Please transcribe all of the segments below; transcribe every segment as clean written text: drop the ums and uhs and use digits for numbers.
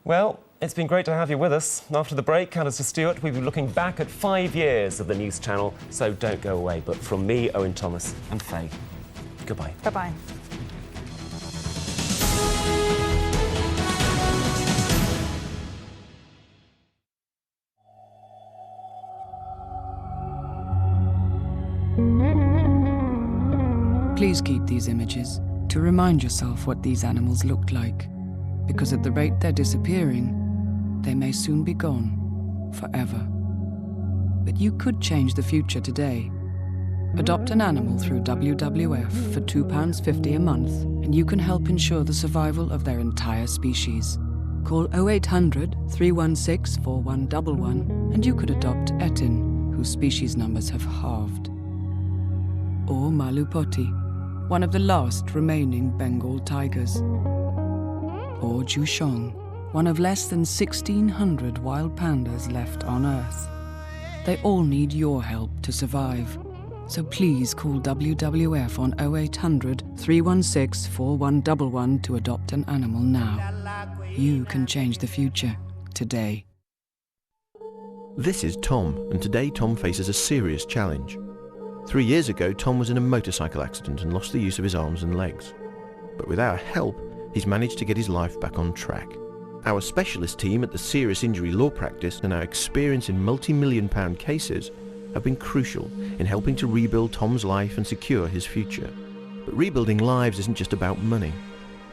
Well, it's been great to have you with us. After the break, Alistair Stewart, we'll be looking back at 5 years of the news channel, so don't go away. But from me, Owen Thomas, and Faye, goodbye. Bye-bye. Please keep these images to remind yourself what these animals looked like, because at the rate they're disappearing, they may soon be gone forever. But you could change the future today. Adopt an animal through WWF for £2.50 a month, and you can help ensure the survival of their entire species. Call 0800 316 4111 and you could adopt Etin, whose species numbers have halved. Or Malupoti, one of the last remaining Bengal tigers. Or Jushong, one of less than 1,600 wild pandas left on Earth. They all need your help to survive. So please call WWF on 0800 316 4111 to adopt an animal now. You can change the future today. This is Tom, and today Tom faces a serious challenge. 3 years ago, Tom was in a motorcycle accident and lost the use of his arms and legs. But with our help, he's managed to get his life back on track. Our specialist team at the Serious Injury Law Practice and our experience in multi-million-pound cases have been crucial in helping to rebuild Tom's life and secure his future. But rebuilding lives isn't just about money.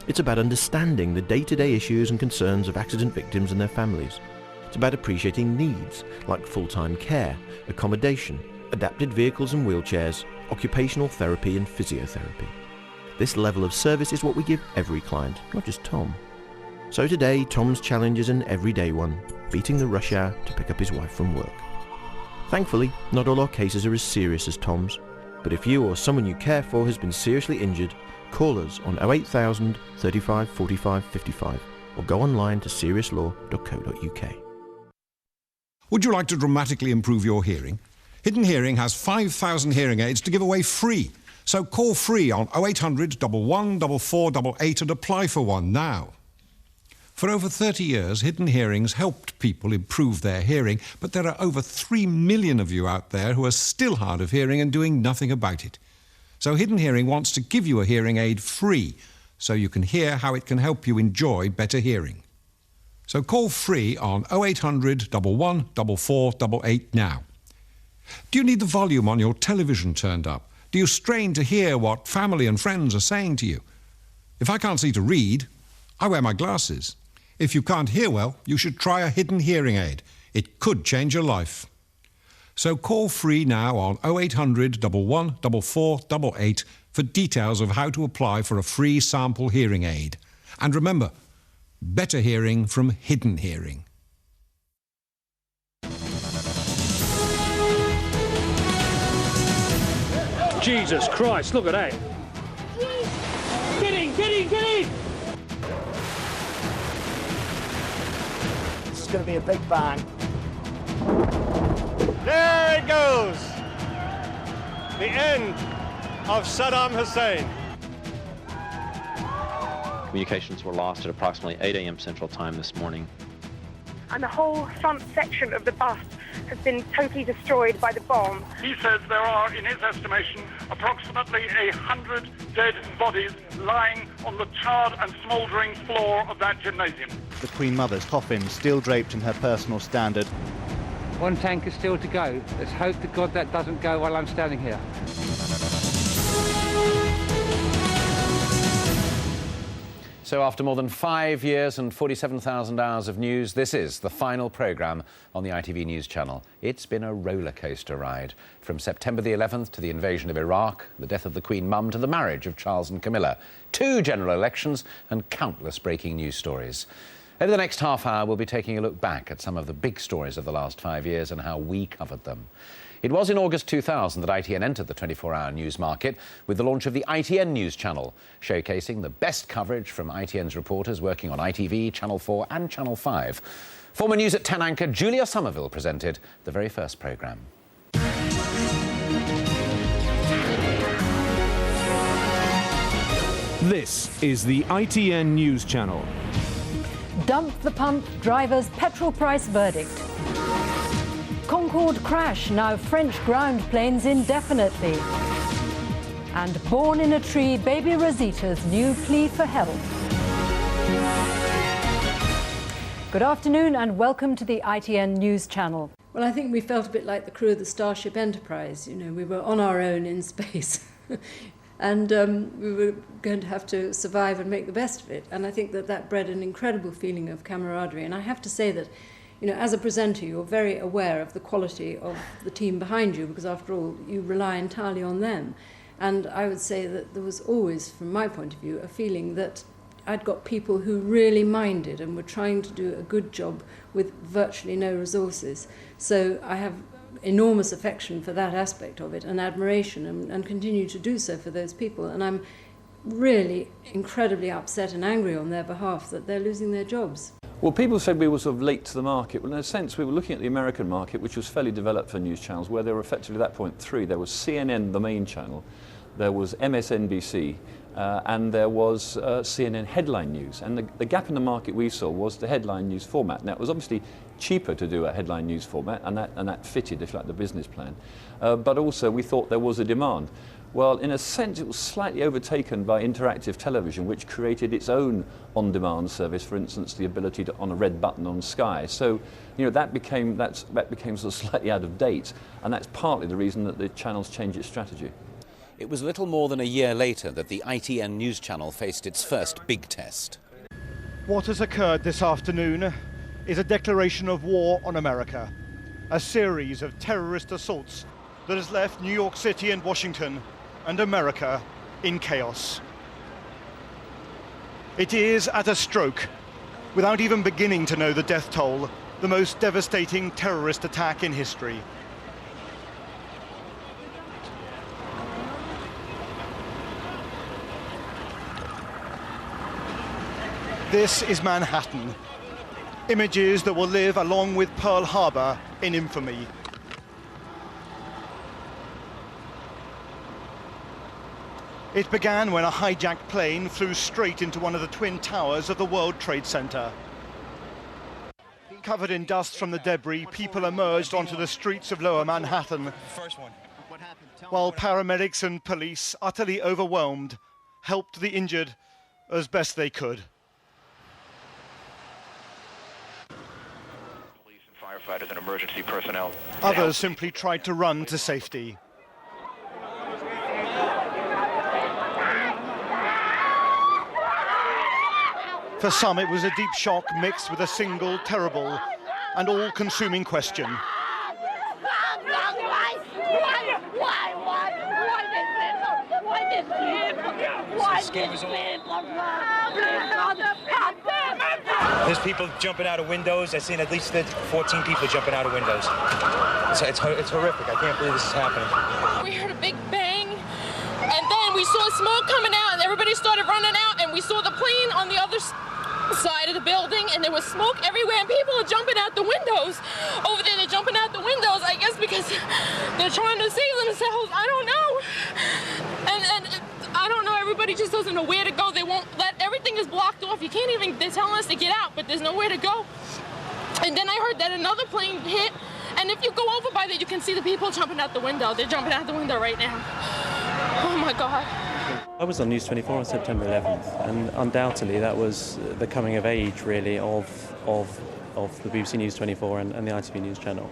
It's about understanding the day-to-day issues and concerns of accident victims and their families. It's about appreciating needs like full-time care, accommodation, adapted vehicles and wheelchairs, occupational therapy and physiotherapy. This level of service is what we give every client, not just Tom. So today, Tom's challenge is an everyday one, beating the rush hour to pick up his wife from work. Thankfully, not all our cases are as serious as Tom's, but if you or someone you care for has been seriously injured, call us on 08000 35 45 55 or go online to seriouslaw.co.uk. Would you like to dramatically improve your hearing? Hidden Hearing has 5,000 hearing aids to give away free. So call free on 0800 11 4488 and apply for one now. For over 30 years, Hidden Hearing's helped people improve their hearing, but there are over 3 million of you out there who are still hard of hearing and doing nothing about it. So Hidden Hearing wants to give you a hearing aid free, so you can hear how it can help you enjoy better hearing. So call free on 0800 11 4488 now. Do you need the volume on your television turned up? Do you strain to hear what family and friends are saying to you? If I can't see to read, I wear my glasses. If you can't hear well, you should try a Hidden Hearing aid. It could change your life. So call free now on 0800 11 4488 for details of how to apply for a free sample hearing aid. And remember, better hearing from Hidden Hearing. Jesus Christ, look at that. Get in, get in, get in! This is going to be a big bang. There it goes! The end of Saddam Hussein. Communications were lost at approximately 8 a.m. Central Time this morning. And the whole front section of the bus has been totally destroyed by the bomb. He says there are, in his estimation, approximately 100 dead bodies lying on the charred and smouldering floor of that gymnasium. The Queen Mother's coffin still draped in her personal standard. One tank is still to go. Let's hope to God that doesn't go while I'm standing here. So after more than 5 years and 47,000 hours of news, this is the final programme on the ITV News Channel. It's been a roller coaster ride. From September the 11th to the invasion of Iraq, the death of the Queen Mum to the marriage of Charles and Camilla, 2 general elections and countless breaking news stories. Over the next half hour, we'll be taking a look back at some of the big stories of the last 5 years and how we covered them. It was in August 2000 that ITN entered the 24-hour news market with the launch of the ITN News Channel, showcasing the best coverage from ITN's reporters working on ITV, Channel 4 and Channel 5. Former News at 10 anchor Julia Somerville presented the very first programme. This is the ITN News Channel. Dump the pump, driver's petrol price verdict. Concorde crash, now French ground planes indefinitely. And born in a tree, baby Rosita's new plea for help. Good afternoon and welcome to the ITN News Channel. Well, I think we felt a bit like the crew of the Starship Enterprise. You know, we were on our own in space. And we were going to have to survive and make the best of it. And I think that that bred an incredible feeling of camaraderie. And I have to say that, you know, as a presenter, you're very aware of the quality of the team behind you, because after all, you rely entirely on them. And I would say that there was always, from my point of view, a feeling that I'd got people who really minded and were trying to do a good job with virtually no resources. So I have enormous affection for that aspect of it and admiration, and continue to do so for those people. And I'm really incredibly upset and angry on their behalf that they're losing their jobs. Well, people said we were sort of late to the market. Well, in a sense, we were looking at the American market, which was fairly developed for news channels, where there were effectively at that point three. There was CNN, the main channel, there was MSNBC, and there was CNN headline news. And the gap in the market we saw was the headline news format. Now, it was obviously cheaper to do a headline news format, and that fitted, if you like, the business plan. But also, we thought there was a demand. Well, in a sense, it was slightly overtaken by interactive television, which created its own on-demand service, for instance, the ability to on a red button on Sky. So, you know, that became sort of slightly out of date, and that's partly the reason that the channel's changed its strategy. It was little more than a year later that the ITN News Channel faced its first big test. What has occurred this afternoon is a declaration of war on America, a series of terrorist assaults that has left New York City and Washington and America in chaos. It is at a stroke, without even beginning to know the death toll, the most devastating terrorist attack in history. This is Manhattan. Images that will live along with Pearl Harbor in infamy. It began when a hijacked plane flew straight into one of the twin towers of the World Trade Center. Covered in dust from the debris, people emerged onto the streets of Lower Manhattan, while paramedics and police, utterly overwhelmed, helped the injured as best they could. Police and firefighters and emergency personnel. Others simply tried to run to safety. For some, it was a deep shock mixed with a single, terrible and all-consuming question. There's people jumping out of windows. I've seen at least 14 people jumping out of windows. It's horrific. I can't believe this is happening. We heard a big bang, and then we saw smoke coming out, and everybody started running out, and we saw the plane on the other side of the building, and there was smoke everywhere, and people are jumping out the windows. Over there, they're jumping out the windows, I guess because they're trying to save themselves. I don't know. And I don't know, everybody just doesn't know where to go. They won't let, everything is blocked off. You can't even, they're telling us to get out, but there's nowhere to go. And then I heard that another plane hit, and if you go over by there, you can see the people jumping out the window. They're jumping out the window right now. Oh my God. I was on News 24 on September 11th, and undoubtedly that was the coming of age, really, of the BBC News 24 and the ITV News channel.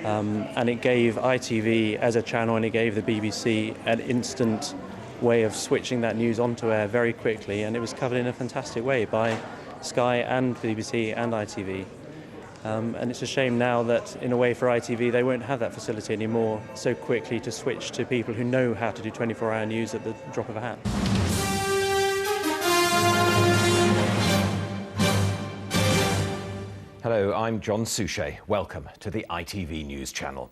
And it gave ITV as a channel, and it gave the BBC an instant way of switching that news onto air very quickly, and it was covered in a fantastic way by Sky and BBC and ITV. And it's a shame now that, in a way, for ITV, they won't have that facility anymore so quickly to switch to people who know how to do 24-hour news at the drop of a hat. Hello, I'm John Suchet. Welcome to the ITV News Channel.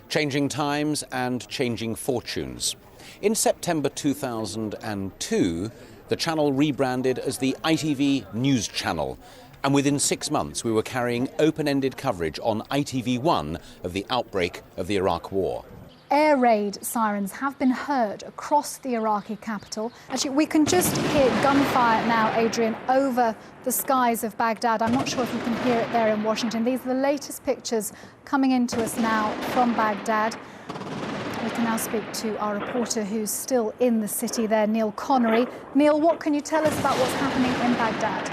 Changing times and changing fortunes. In September 2002, the channel rebranded as the ITV News Channel. And within 6 months, we were carrying open-ended coverage on ITV1 of the outbreak of the Iraq War. air raid sirens have been heard across the Iraqi capital. Actually, we can just hear gunfire now, Adrian, over the skies of Baghdad. I'm not sure if you can hear it there in Washington. These are the latest pictures coming into us now from Baghdad. We can now speak to our reporter who's still in the city there, Neil Connery. Neil, what can you tell us about what's happening in Baghdad?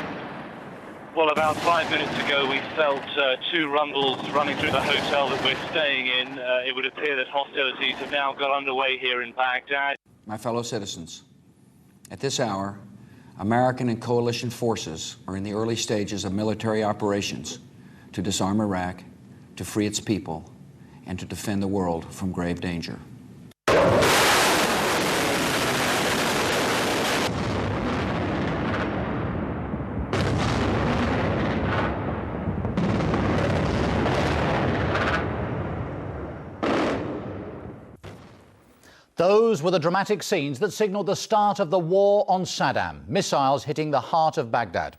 Well, about 5 minutes ago, we felt two rumbles running through the hotel that we're staying in. It would appear that hostilities have now got underway here in Baghdad. My fellow citizens, at this hour, American and coalition forces are in the early stages of military operations to disarm Iraq, to free its people, and to defend the world from grave danger. Those were the dramatic scenes that signalled the start of the war on Saddam, missiles hitting the heart of Baghdad.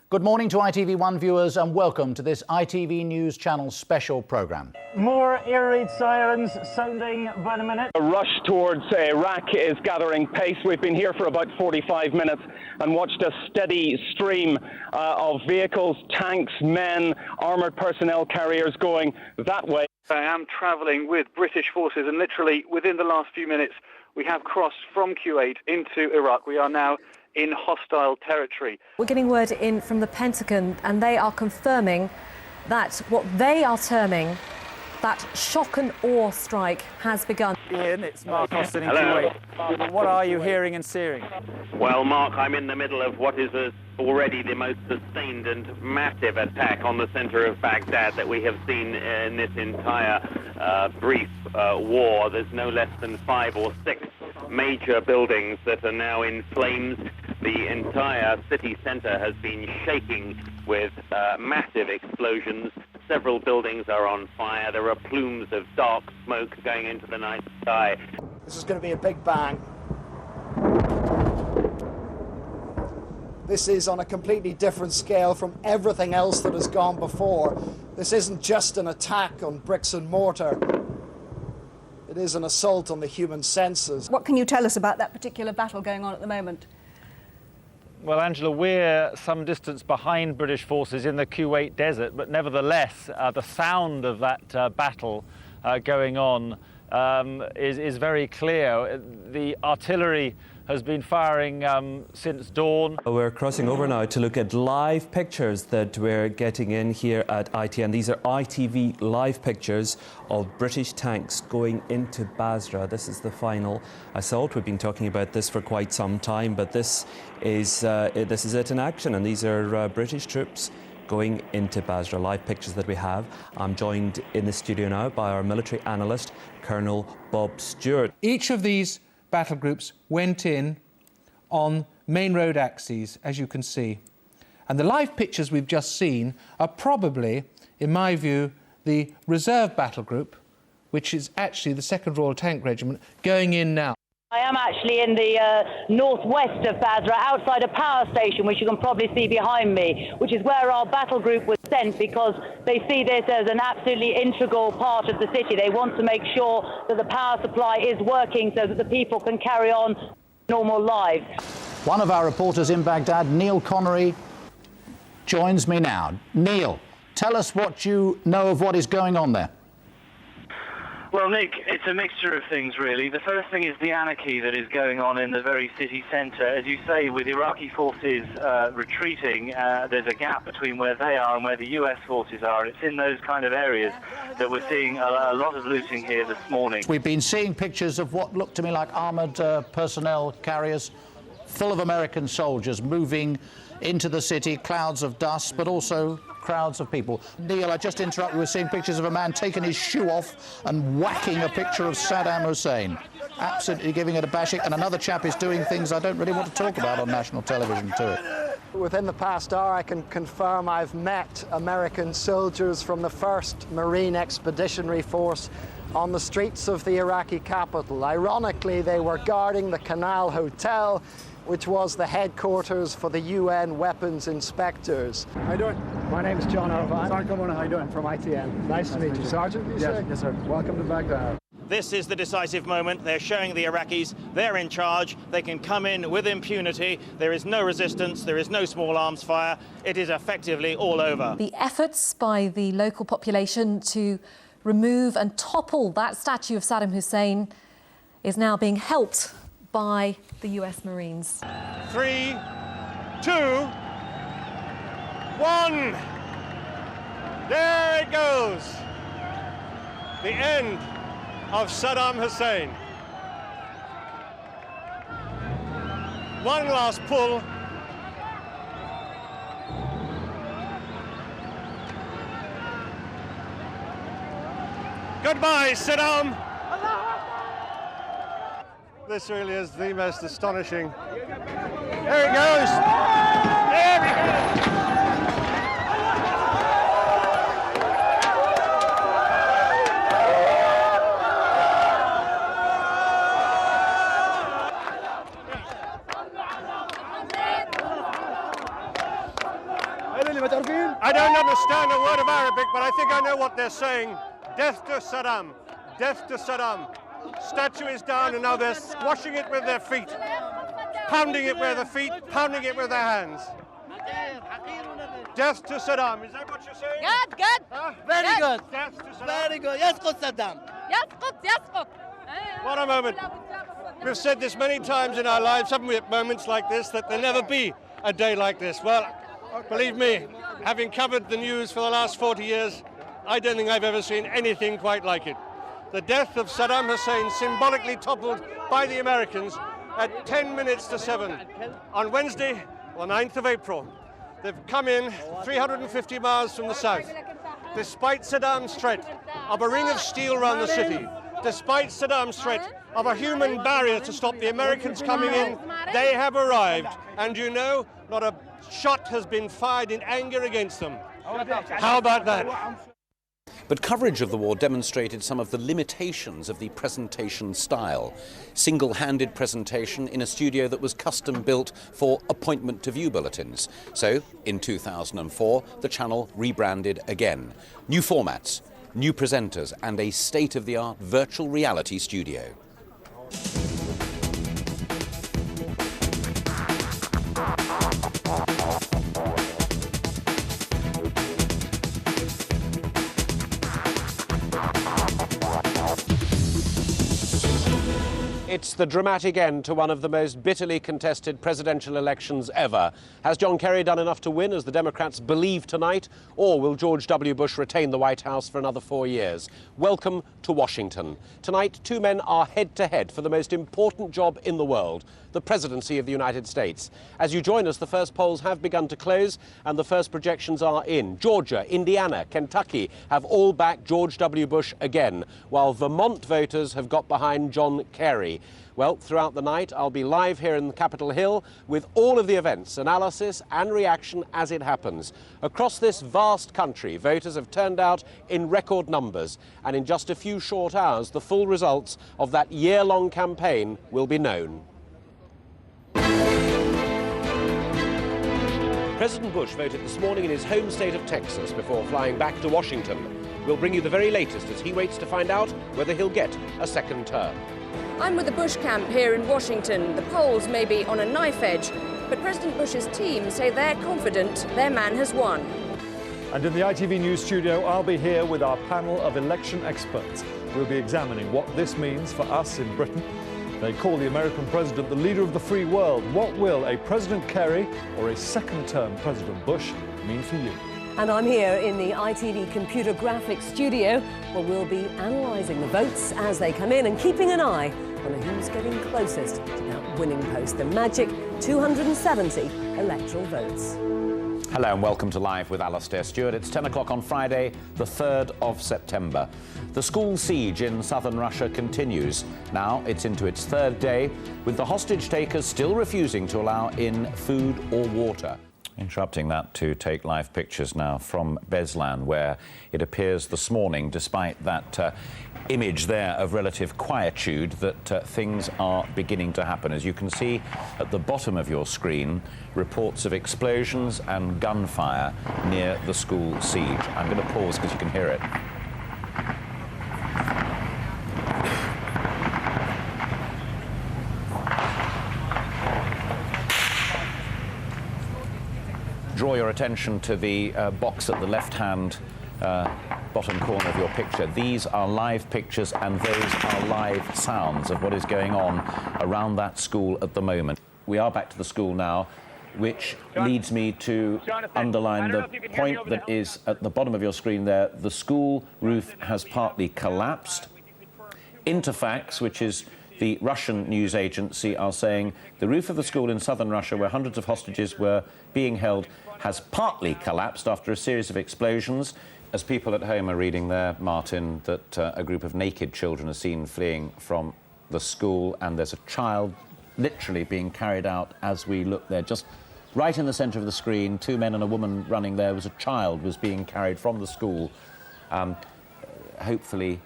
Good morning to ITV1 viewers and welcome to this ITV News Channel special programme. More air raid sirens sounding by the minute. A rush towards Iraq is gathering pace. We've been here for about 45 minutes and watched a steady stream of vehicles, tanks, men, armoured personnel carriers going that way. I am travelling with British forces, and literally within the last few minutes we have crossed from Kuwait into Iraq. We are now in hostile territory. We're getting word in from the Pentagon, and they are confirming that what they are terming that shock and awe strike has begun. Ian, it's Mark Austin in Kuwait. What are you hearing and seeing? Well, Mark, I'm in the middle of what is already the most sustained and massive attack on the centre of Baghdad that we have seen in this entire brief war. There's no less than 5 or 6 major buildings that are now in flames. The entire city centre has been shaking with massive explosions. Several buildings are on fire. There are plumes of dark smoke going into the night sky. This is going to be a big bang. This is on a completely different scale from everything else that has gone before. This isn't just an attack on bricks and mortar. It is an assault on the human senses. What can you tell us about that particular battle going on at the moment? Well, Angela, we're some distance behind British forces in the Kuwait desert, but nevertheless, the sound of that battle going on is very clear. The artillery has been firing since dawn. We're crossing over now to look at live pictures that we're getting in here at ITN. These are ITV live pictures of British tanks going into Basra. This is the final assault. We've been talking about this for quite some time, but this is it in action, and these are British troops going into Basra. Live pictures that we have. I'm joined in the studio now by our military analyst, Colonel Bob Stewart. Each of these battle groups went in on main road axes, as you can see. And the live pictures we've just seen are probably, in my view, the reserve battle group, which is actually the 2nd Royal Tank Regiment, going in now. I am actually in the northwest of Basra, outside a power station, which you can probably see behind me, which is where our battle group was sent because they see this as an absolutely integral part of the city. They want to make sure that the power supply is working so that the people can carry on normal lives. One of our reporters in Baghdad, Neil Connery, joins me now. Neil, tell us what you know of what is going on there. Well, Nick, it's a mixture of things, really. The first thing is the anarchy that is going on in the very city centre. As you say, with Iraqi forces retreating, there's a gap between where they are and where the US forces are. It's in those kind of areas that we're seeing a lot of looting here this morning. We've been seeing pictures of what looked to me like armoured personnel carriers full of American soldiers moving into the city, clouds of dust, but also crowds of people. Neil, I just interrupt. We're seeing pictures of a man taking his shoe off and whacking a picture of Saddam Hussein. Absolutely giving it a bashing. And another chap is doing things I don't really want to talk about on national television to it. Within the past hour, I can confirm I've met American soldiers from the 1st Marine Expeditionary Force on the streets of the Iraqi capital. Ironically, they were guarding the Canal Hotel, which was the headquarters for the UN weapons inspectors. How you doing? My name is John Irvine. Sergeant, how you doing? From ITN. Nice to meet you. Sergeant, you say? Yes, sir. Welcome to Baghdad. This is the decisive moment. They're showing the Iraqis they're in charge. They can come in with impunity. There is no resistance. There is no small arms fire. It is effectively all over. The efforts by the local population to remove and topple that statue of Saddam Hussein is now being helped by the US Marines. 3, 2, 1. There it goes. The end of Saddam Hussein. One last pull. Goodbye, Saddam. This really is the most astonishing. There it goes. There it goes. I don't understand a word of Arabic, but I think I know what they're saying. Death to Saddam. Death to Saddam. Statue is down, and now they're squashing it with their feet, pounding it with their feet, pounding it with their hands. Death to Saddam. Is that what you're saying? Good, good. Huh? Very good. Death to Saddam. Very good. Yasqut Saddam. Yasqut. What a moment. We've said this many times in our lives, haven't we, at moments like this, that there'll never be a day like this. Well, believe me, having covered the news for the last 40 years, I don't think I've ever seen anything quite like it. The death of Saddam Hussein, symbolically toppled by the Americans at 10 minutes to 7 on Wednesday, the 9th of April. They've come in 350 miles from the south. Despite Saddam's threat of a ring of steel around the city, despite Saddam's threat of a human barrier to stop the Americans coming in, they have arrived. And you know, not a shot has been fired in anger against them. How about that? But coverage of the war demonstrated some of the limitations of the presentation style. Single-handed presentation in a studio that was custom-built for appointment-to-view bulletins. So, in 2004, the channel rebranded again. New formats, new presenters, and a state-of-the-art virtual reality studio. It's the dramatic end to one of the most bitterly contested presidential elections ever. Has John Kerry done enough to win, as the Democrats believe tonight, or will George W. Bush retain the White House for another 4 years? Welcome to Washington. Tonight, two men are head-to-head for the most important job in the world, the presidency of the United States. As you join us, the first polls have begun to close and the first projections are in. Georgia, Indiana, Kentucky have all backed George W. Bush again, while Vermont voters have got behind John Kerry. Well, throughout the night, I'll be live here in Capitol Hill with all of the events, analysis and reaction as it happens. Across this vast country, voters have turned out in record numbers, and in just a few short hours, the full results of that year-long campaign will be known. President Bush voted this morning in his home state of Texas before flying back to Washington. We'll bring you the very latest as he waits to find out whether he'll get a second term. I'm with the Bush camp here in Washington. The polls may be on a knife edge, but President Bush's team say they're confident their man has won. And in the ITV News studio, I'll be here with our panel of election experts. We'll be examining what this means for us in Britain. They call the American president the leader of the free world. What will a President Kerry or a second-term President Bush mean for you? And I'm here in the ITV Computer Graphics studio, where we'll be analysing the votes as they come in and keeping an eye on who's getting closest to that winning post, the magic 270 electoral votes. Hello and welcome to Live with Alastair Stewart. It's 10 o'clock on Friday, the 3rd of September. The school siege in southern Russia continues. Now it's into its third day, with the hostage takers still refusing to allow in food or water. Interrupting that to take live pictures now from Beslan, where it appears this morning, despite that image there of relative quietude, that things are beginning to happen. As you can see at the bottom of your screen, reports of explosions and gunfire near the school siege. I'm going to pause because you can hear it. attention to the box at the left-hand bottom corner of your picture. These are live pictures and those are live sounds of what is going on around that school at the moment. We are back to the school now, which leads me to underline the point that is at the bottom of your screen there. The school roof has partly collapsed. Interfax, which is the Russian news agency, are saying the roof of the school in southern Russia, where hundreds of hostages were being held, has partly collapsed after a series of explosions. As people at home are reading there, Martin, that a group of naked children are seen fleeing from the school, and there's a child literally being carried out as we look there. Just right in the centre of the screen, 2 men and a woman running there, was a child was being carried from the school, hopefully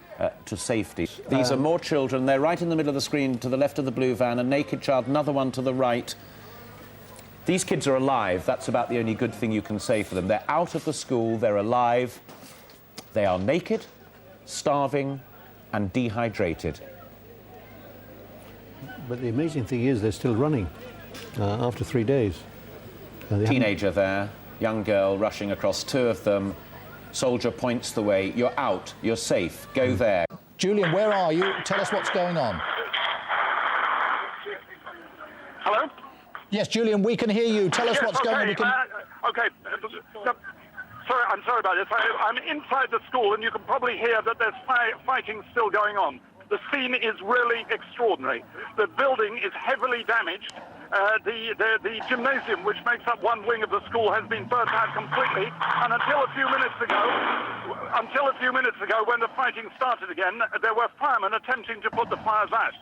to safety. These are more children. They're right in the middle of the screen to the left of the blue van, a naked child, another one to the right. These kids are alive. That's about the only good thing you can say for them. They're out of the school, they're alive, they are naked, starving and dehydrated. But the amazing thing is they're still running after 3 days. Teenager there, young girl rushing across, 2 of them. Soldier points the way. You're out, you're safe, go there. Julian, where are you? Tell us what's going on. Hello? Yes, Julian, we can hear you. Tell us what's going on. Okay. Sorry, I'm sorry about this. I'm inside the school, and you can probably hear that there's fighting still going on. The scene is really extraordinary. The building is heavily damaged. The gymnasium, which makes up one wing of the school, has been burnt out completely. And until a few minutes ago, when the fighting started again, there were firemen attempting to put the fires out.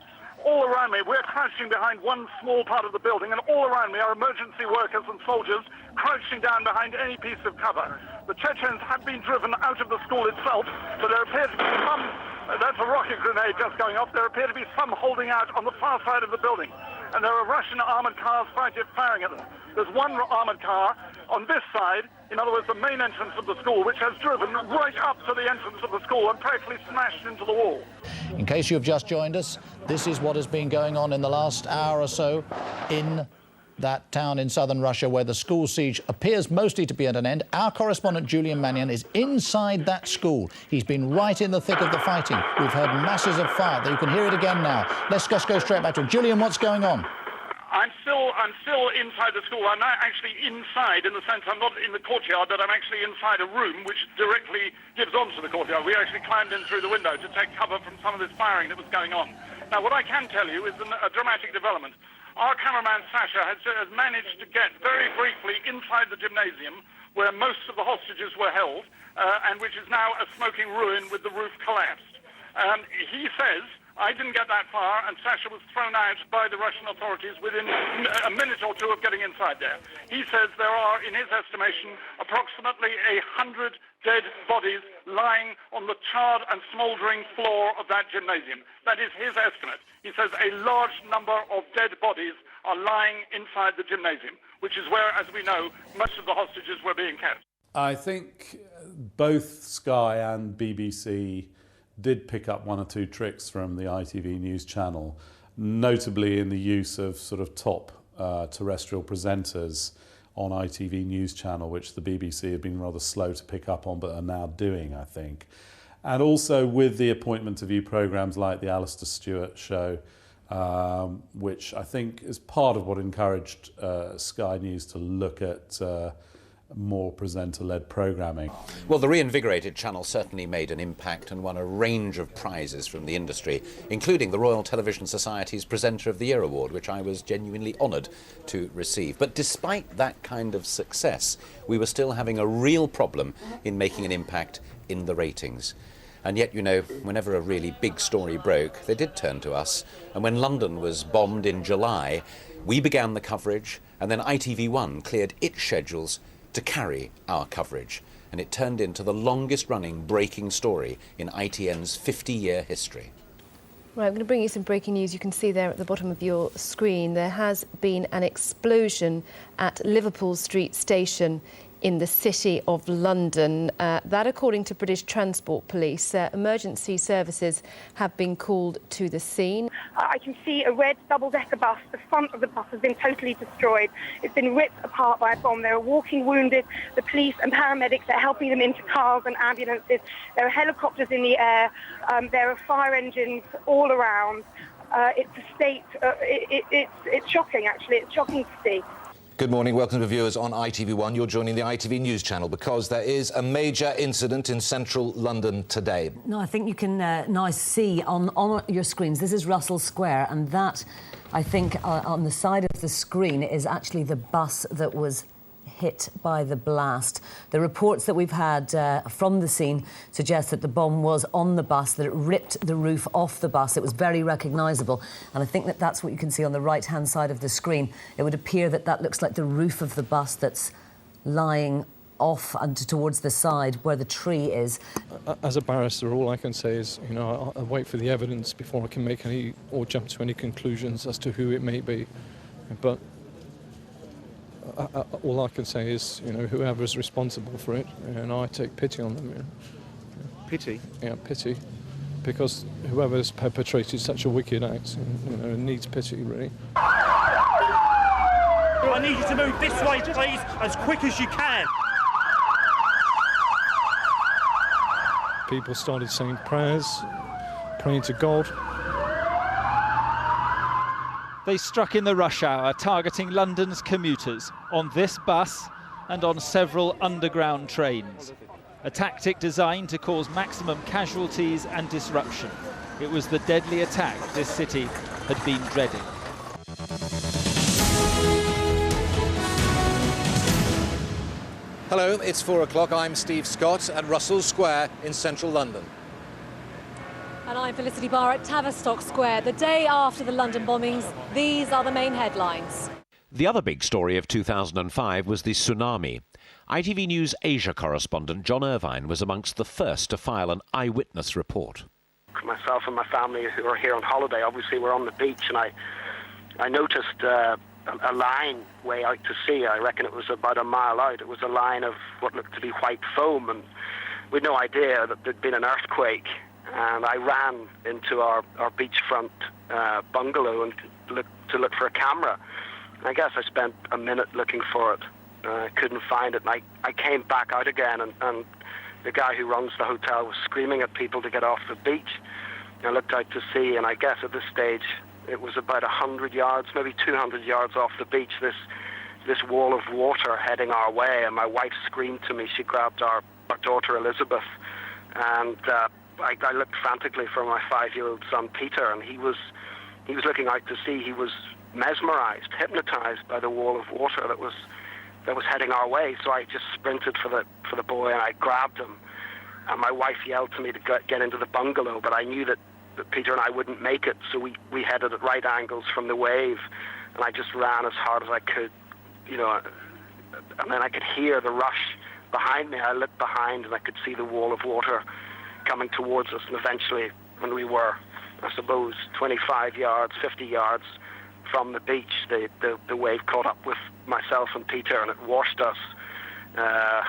All around me, we're crouching behind one small part of the building, and all around me are emergency workers and soldiers crouching down behind any piece of cover. The Chechens have been driven out of the school itself, but there appears to be some... That's a rocket grenade just going off. There appear to be some holding out on the far side of the building. And there are Russian armoured cars firing at them. There's one armoured car on this side, in other words, the main entrance of the school, which has driven right up to the entrance of the school and practically smashed into the wall. In case you've just joined us, this is what has been going on in the last hour or so in that town in southern Russia where the school siege appears mostly to be at an end. Our correspondent Julian Mannion is inside that school. He's been right in the thick of the fighting. We've heard masses of fire. You can hear it again now. Let's just go straight back to him. Julian, what's going on? I'm still inside the school. I'm not actually inside in the sense I'm not in the courtyard, but I'm actually inside a room which directly gives onto the courtyard. We actually climbed in through the window to take cover from some of this firing that was going on. Now, what I can tell you is a dramatic development. Our cameraman, Sasha, has managed to get very briefly inside the gymnasium where most of the hostages were held, and which is now a smoking ruin with the roof collapsed. He says, I didn't get that far, and Sasha was thrown out by the Russian authorities within a minute or two of getting inside there. He says there are, in his estimation, approximately 100 dead bodies lying on the charred and smouldering floor of that gymnasium. That is his estimate. He says a large number of dead bodies are lying inside the gymnasium, which is where, as we know, most of the hostages were being kept. I think both Sky and BBC did pick up 1 or 2 tricks from the ITV News channel, notably in the use of sort of top terrestrial presenters on ITV News channel, which the BBC have been rather slow to pick up on, but are now doing, I think. And also with the appointment to view programmes like the Alistair Stewart show, which I think is part of what encouraged Sky News to look at more presenter-led programming. Well, the reinvigorated channel certainly made an impact and won a range of prizes from the industry, including the Royal Television Society's Presenter of the Year award, which I was genuinely honoured to receive. But despite that kind of success, we were still having a real problem in making an impact in the ratings. And yet, you know, whenever a really big story broke, they did turn to us. And when London was bombed in July, we began the coverage, and then ITV1 cleared its schedules to carry our coverage, and it turned into the longest-running breaking story in ITN's 50-year history. Right, I'm going to bring you some breaking news. You can see there at the bottom of your screen there has been an explosion at Liverpool Street Station in the City of London. That, according to British Transport Police, emergency services have been called to the scene. I can see a red double-decker bus. The front of the bus has been totally destroyed. It's been ripped apart by a bomb. There are walking wounded. The police and paramedics are helping them into cars and ambulances. There are helicopters in the air. There are fire engines all around. It's a state. It's shocking, actually. It's shocking to see. Good morning, welcome to viewers on ITV1. You're joining the ITV News channel because there is a major incident in central London today. No, I think you can now see on your screens, this is Russell Square, and that, I think, on the side of the screen is actually the bus that was hit by the blast. The reports that we've had from the scene suggest that the bomb was on the bus, that it ripped the roof off the bus. It was very recognisable, and I think that that's what you can see on the right-hand side of the screen. It would appear that that looks like the roof of the bus that's lying off and towards the side where the tree is. As a barrister, all I can say is, you know, I'll wait for the evidence before I can make any or jump to any conclusions as to who it may be. But all I can say is, you know, whoever's responsible for it, and I take pity on them. You know. Pity? Yeah, pity. Because whoever's perpetrated such a wicked act, you know, needs pity, really. I need you to move this way, please, as quick as you can. People started saying prayers, praying to God. They struck in the rush hour, targeting London's commuters on this bus and on several underground trains. A tactic designed to cause maximum casualties and disruption. It was the deadly attack this city had been dreading. Hello, it's 4 o'clock. I'm Steve Scott at Russell Square in central London. And I'm Felicity Barr at Tavistock Square. The day after the London bombings, these are the main headlines. The other big story of 2005 was the tsunami. ITV News Asia correspondent John Irvine was amongst the first to file an eyewitness report. Myself and my family who are here on holiday, obviously we're on the beach, and I noticed a line way out to sea. I reckon it was about a mile out. It was a line of what looked to be white foam, and we had no idea that there'd been an earthquake. And I ran into our beachfront bungalow and to look for a camera. And I guess I spent a minute looking for it. Couldn't find it. And I came back out again, and the guy who runs the hotel was screaming at people to get off the beach. I looked out to sea, and I guess at this stage it was about 100 yards, maybe 200 yards off the beach, this wall of water heading our way. And my wife screamed to me. She grabbed our daughter Elizabeth, and I looked frantically for my 5-year-old son Peter, and he was looking out to sea. He was mesmerized, hypnotized by the wall of water that was heading our way. So I just sprinted for the boy, and I grabbed him. And my wife yelled to me to get into the bungalow, but I knew that Peter and I wouldn't make it, so we headed at right angles from the wave, and I just ran as hard as I could, you know. And then I could hear the rush behind me. I looked behind, and I could see the wall of water coming towards us, and eventually when we were, I suppose, 25 yards, 50 yards from the beach, the wave caught up with myself and Peter, and it washed us, I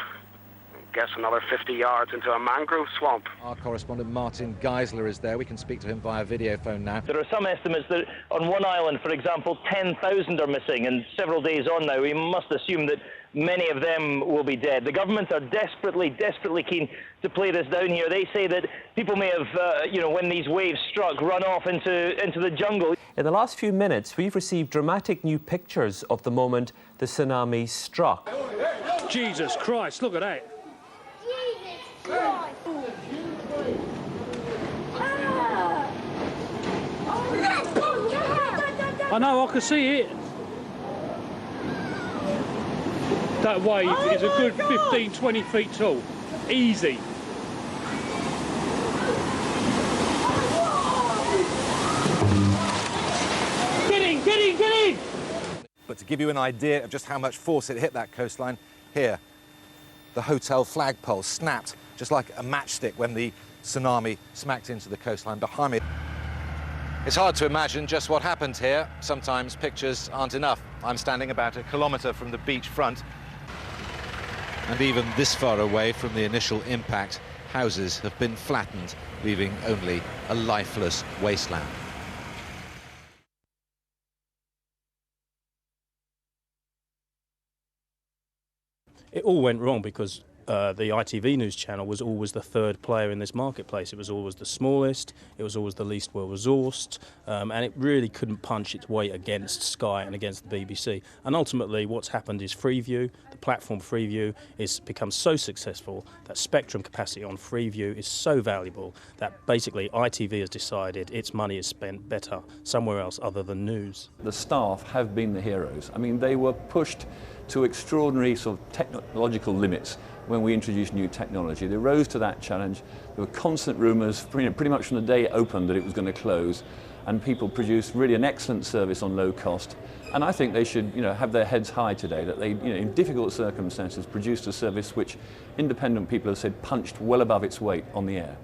guess, another 50 yards into a mangrove swamp. Our correspondent Martin Geisler is there. We can speak to him via video phone now. There are some estimates that on one island, for example, 10,000 are missing, and several days on now, we must assume that many of them will be dead. The government are desperately keen to play this down here. They say that people may have, you know, when these waves struck, run off into the jungle. In the last few minutes, we've received dramatic new pictures of the moment the tsunami struck. Jesus Christ, look at that. I know, I can see it. That wave is a good 15, 20 feet tall. Easy. Get in! But to give you an idea of just how much force it hit that coastline, here, the hotel flagpole snapped just like a matchstick when the tsunami smacked into the coastline behind me. It's hard to imagine just what happened here. Sometimes pictures aren't enough. I'm standing about a kilometre from the beach front. And even this far away from the initial impact, houses have been flattened, leaving only a lifeless wasteland. It all went wrong because the ITV News channel was always the third player in this marketplace. It was always the smallest, it was always the least well-resourced, and it really couldn't punch its weight against Sky and against the BBC. And ultimately what's happened is Freeview, the platform Freeview, has become so successful that spectrum capacity on Freeview is so valuable that basically ITV has decided its money is spent better somewhere else other than news. The staff have been the heroes. I mean, they were pushed to extraordinary sort of technological limits when we introduced new technology. They rose to that challenge. There were constant rumours, pretty much from the day it opened, that it was going to close, and people produced really an excellent service on low cost. And I think they should, have their heads high today, that they, in difficult circumstances, produced a service which independent people have said punched well above its weight on the air.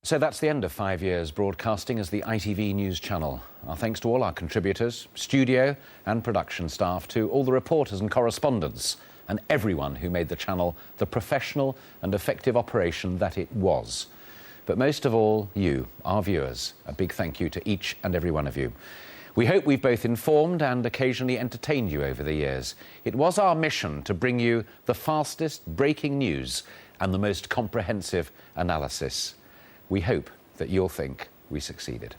So that's the end of 5 years broadcasting as the ITV News channel. Our thanks to all our contributors, studio and production staff, to all the reporters and correspondents, and everyone who made the channel the professional and effective operation that it was. But most of all, you, our viewers, a big thank you to each and every one of you. We hope we've both informed and occasionally entertained you over the years. It was our mission to bring you the fastest breaking news and the most comprehensive analysis. We hope that you'll think we succeeded.